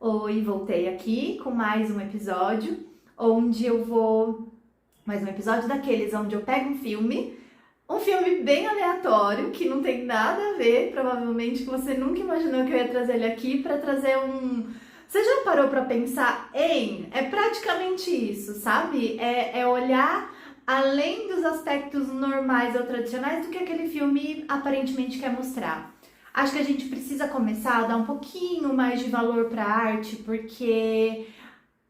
Oi, voltei aqui com mais um episódio, onde eu vou... Mais um episódio daqueles onde eu pego um filme bem aleatório, que não tem nada a ver, provavelmente, que você nunca imaginou que eu ia trazer ele aqui, para trazer um... Você já parou para pensar em... É praticamente isso, sabe? É olhar além dos aspectos normais ou tradicionais do que aquele filme aparentemente quer mostrar. Acho que a gente precisa começar a dar um pouquinho mais de valor para a arte, porque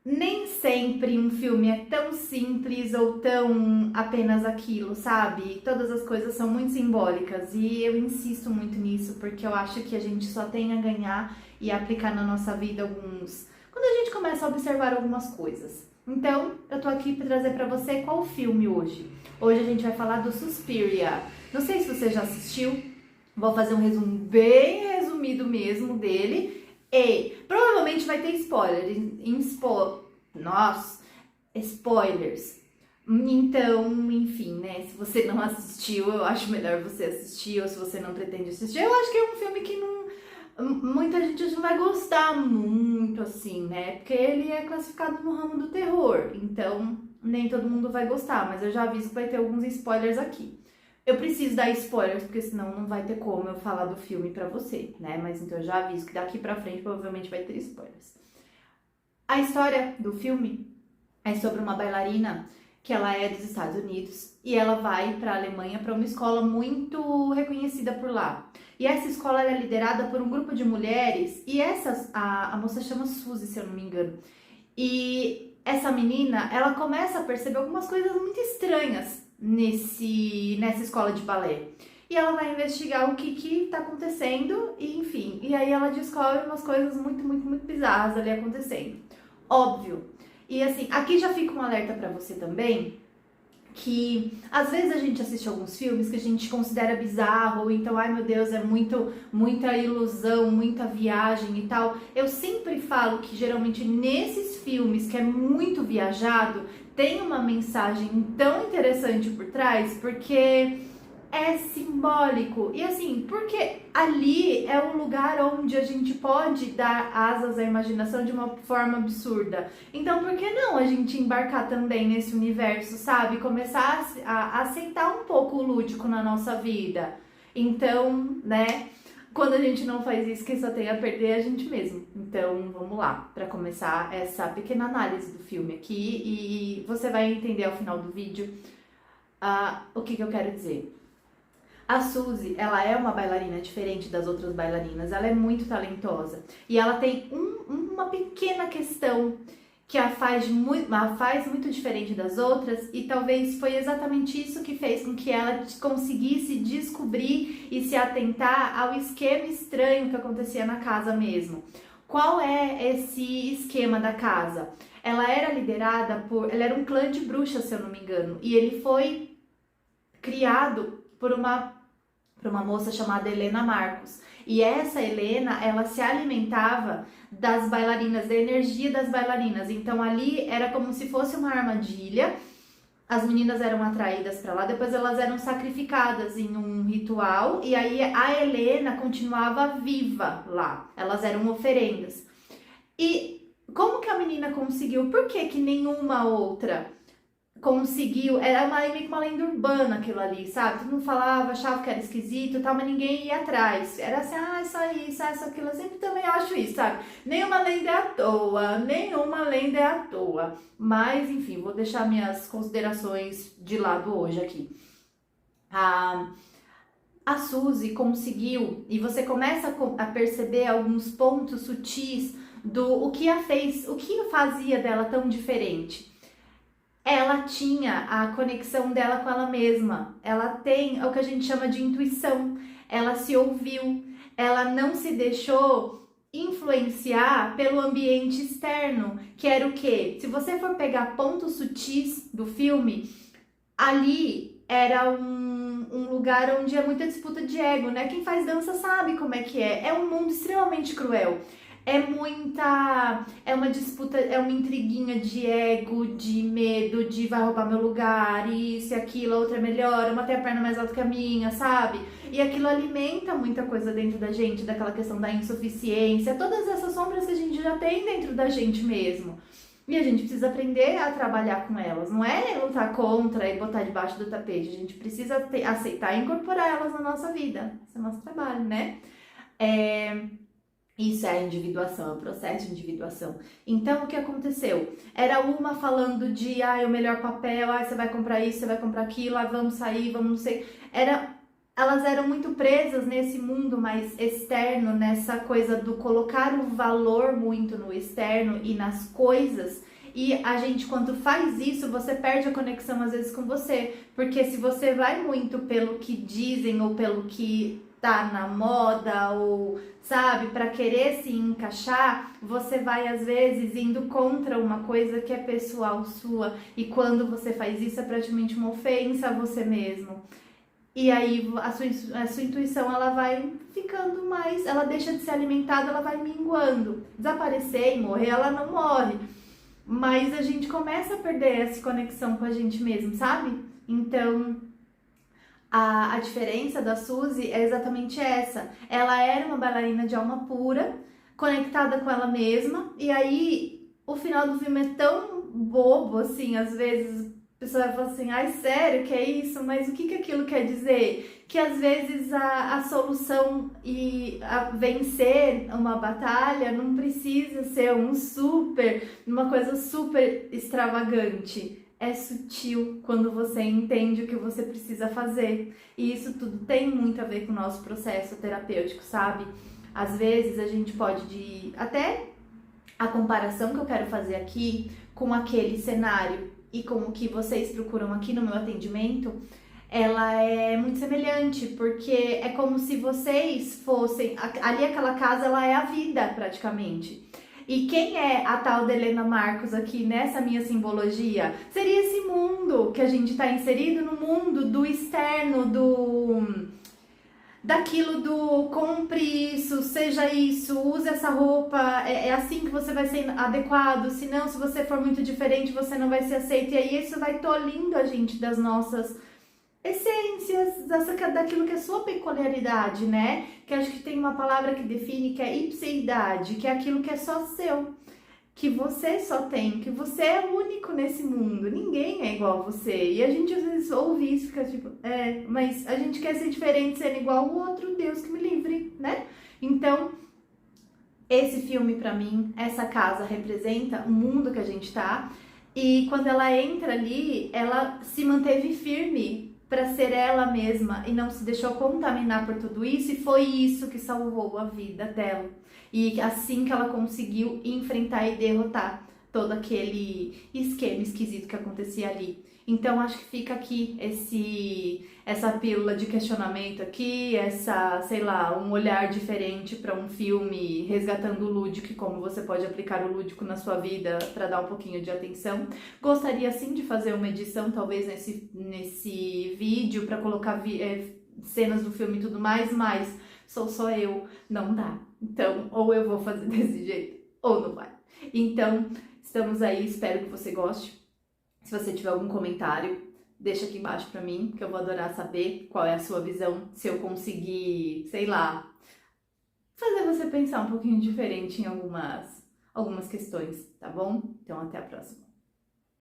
nem sempre um filme é tão simples ou tão apenas aquilo, sabe? Todas as coisas são muito simbólicas e eu insisto muito nisso, porque eu acho que a gente só tem a ganhar e aplicar na nossa vida quando a gente começa a observar algumas coisas. Então, eu tô aqui para trazer para você qual filme hoje. Hoje a gente vai falar do Suspiria. Não sei se você já assistiu. Vou fazer um resumo bem resumido mesmo dele. E provavelmente vai ter spoilers. Então, enfim, né? Se você não assistiu, eu acho melhor você assistir. Ou se você não pretende assistir, eu acho que é um filme que muita gente não vai gostar muito, assim, né? Porque ele é classificado no ramo do terror. Então, nem todo mundo vai gostar. Mas eu já aviso que vai ter alguns spoilers aqui. Eu preciso dar spoilers, porque senão não vai ter como eu falar do filme pra você, né? Mas então eu já aviso que daqui pra frente provavelmente vai ter spoilers. A história do filme é sobre uma bailarina que ela é dos Estados Unidos e ela vai pra Alemanha pra uma escola muito reconhecida por lá. E essa escola é liderada por um grupo de mulheres e a moça chama Suzy, se eu não me engano. E essa menina, ela começa a perceber algumas coisas muito estranhas nessa escola de balé. E ela vai investigar o que tá acontecendo e enfim. E aí ela descobre umas coisas muito, muito, muito bizarras ali acontecendo. Óbvio. E assim, aqui já fica um alerta pra você também, que às vezes a gente assiste alguns filmes que a gente considera bizarro, ou então, ai meu Deus, é muita ilusão, muita viagem e tal. Eu sempre falo que geralmente nesses filmes que é muito viajado, tem uma mensagem tão interessante por trás, porque é simbólico. E assim, porque ali é um lugar onde a gente pode dar asas à imaginação de uma forma absurda. Então, por que não a gente embarcar também nesse universo, sabe? Começar a aceitar um pouco o lúdico na nossa vida. Então, né? Quando a gente não faz isso, quem só tem a perder é a gente mesmo. Então, vamos lá, para começar essa pequena análise do filme aqui. E você vai entender ao final do vídeo o que eu quero dizer. A Suzy, ela é uma bailarina diferente das outras bailarinas, ela é muito talentosa. E ela tem uma pequena questão que a faz muito diferente das outras, e talvez foi exatamente isso que fez com que ela conseguisse descobrir e se atentar ao esquema estranho que acontecia na casa mesmo. Qual é esse esquema da casa? Ela era liderada ela era um clã de bruxas, se eu não me engano, e ele foi criado por uma moça chamada Helena Marcos. E essa Helena, ela se alimentava das bailarinas, da energia das bailarinas. Então ali era como se fosse uma armadilha. As meninas eram atraídas para lá, depois elas eram sacrificadas em um ritual. E aí a Helena continuava viva lá. Elas eram oferendas. E como que a menina conseguiu? Por que nenhuma outra conseguiu? Era meio que uma lenda urbana aquilo ali, sabe? Todo mundo falava, achava que era esquisito e tal, mas ninguém ia atrás. Era assim, isso aí, isso aquilo. Eu sempre também acho isso, sabe? Nenhuma lenda é à toa, nenhuma lenda é à toa. Mas, enfim, vou deixar minhas considerações de lado hoje aqui. A Suzy conseguiu, e você começa a perceber alguns pontos sutis o que fazia dela tão diferente. Ela tinha a conexão dela com ela mesma. Ela tem o que a gente chama de intuição. Ela se ouviu. Ela não se deixou influenciar pelo ambiente externo, que era o quê? Se você for pegar pontos sutis do filme, ali era um lugar onde é muita disputa de ego, né? Quem faz dança sabe como é que é. É um mundo extremamente cruel. É uma disputa, é uma intriguinha de ego, de medo, de vai roubar meu lugar, isso e aquilo, a outra é melhor, uma tem a perna mais alta que a minha, sabe? E aquilo alimenta muita coisa dentro da gente, daquela questão da insuficiência, todas essas sombras que a gente já já tem dentro da gente mesmo. E a gente precisa aprender a trabalhar com elas. Não é lutar contra e botar debaixo do tapete. A gente precisa aceitar e incorporar elas na nossa vida. Esse é o nosso trabalho, né? Isso é a individuação, é o processo de individuação. Então, o que aconteceu? Era uma falando de, o melhor papel, você vai comprar isso, você vai comprar aquilo, vamos sair, vamos não sei. Elas eram muito presas nesse mundo mais externo, nessa coisa do colocar o valor muito no externo e nas coisas. E a gente, quando faz isso, você perde a conexão às vezes com você. Porque se você vai muito pelo que dizem ou pelo que tá na moda ou, sabe, para querer se encaixar, você vai às vezes indo contra uma coisa que é pessoal sua. E quando você faz isso, é praticamente uma ofensa a você mesmo. E aí a sua intuição, ela vai ficando mais, ela deixa de ser alimentada, ela vai minguando. Desaparecer e morrer, ela não morre. Mas a gente começa a perder essa conexão com a gente mesmo, sabe? Então, a diferença da Suzy é exatamente essa. Ela era uma bailarina de alma pura, conectada com ela mesma. E aí, o final do filme é tão bobo, assim, às vezes... A pessoa vai falar assim, sério, que é isso? Mas o que aquilo quer dizer? Que às vezes a solução e a vencer uma batalha não precisa ser uma coisa super extravagante. É sutil quando você entende o que você precisa fazer. E isso tudo tem muito a ver com o nosso processo terapêutico, sabe? Às vezes a gente pode até a comparação que eu quero fazer aqui com aquele cenário e com o que vocês procuram aqui no meu atendimento, ela é muito semelhante, porque é como se vocês fossem... Ali aquela casa, ela é a vida, praticamente. E quem é a tal da Helena Marcos aqui nessa minha simbologia? Seria esse mundo que a gente está inserido, no mundo do externo, daquilo do compre isso, seja isso, use essa roupa, é assim que você vai ser adequado, senão se você for muito diferente você não vai ser aceito, e aí isso vai tolhindo a gente das nossas essências, daquilo que é sua peculiaridade, né? Que acho que tem uma palavra que define, que é ipseidade, que é aquilo que é só seu, que você só tem, que você é único nesse mundo, ninguém é igual a você. E a gente às vezes ouve isso e fica tipo, mas a gente quer ser diferente, sendo igual ao outro, Deus que me livre, né? Então, esse filme pra mim, essa casa representa o mundo que a gente tá, e quando ela entra ali, ela se manteve firme para ser ela mesma e não se deixou contaminar por tudo isso, e foi isso que salvou a vida dela. E assim que ela conseguiu enfrentar e derrotar todo aquele esquema esquisito que acontecia ali. Então acho que fica aqui essa pílula de questionamento aqui, um olhar diferente para um filme resgatando o lúdico e como você pode aplicar o lúdico na sua vida para dar um pouquinho de atenção. Gostaria sim de fazer uma edição talvez nesse vídeo para colocar cenas do filme e tudo mais, mas sou só eu, não dá. Então, ou eu vou fazer desse jeito, ou não vai. Então, estamos aí, espero que você goste. Se você tiver algum comentário, deixa aqui embaixo pra mim, que eu vou adorar saber qual é a sua visão, se eu conseguir, fazer você pensar um pouquinho diferente em algumas questões, tá bom? Então, até a próxima.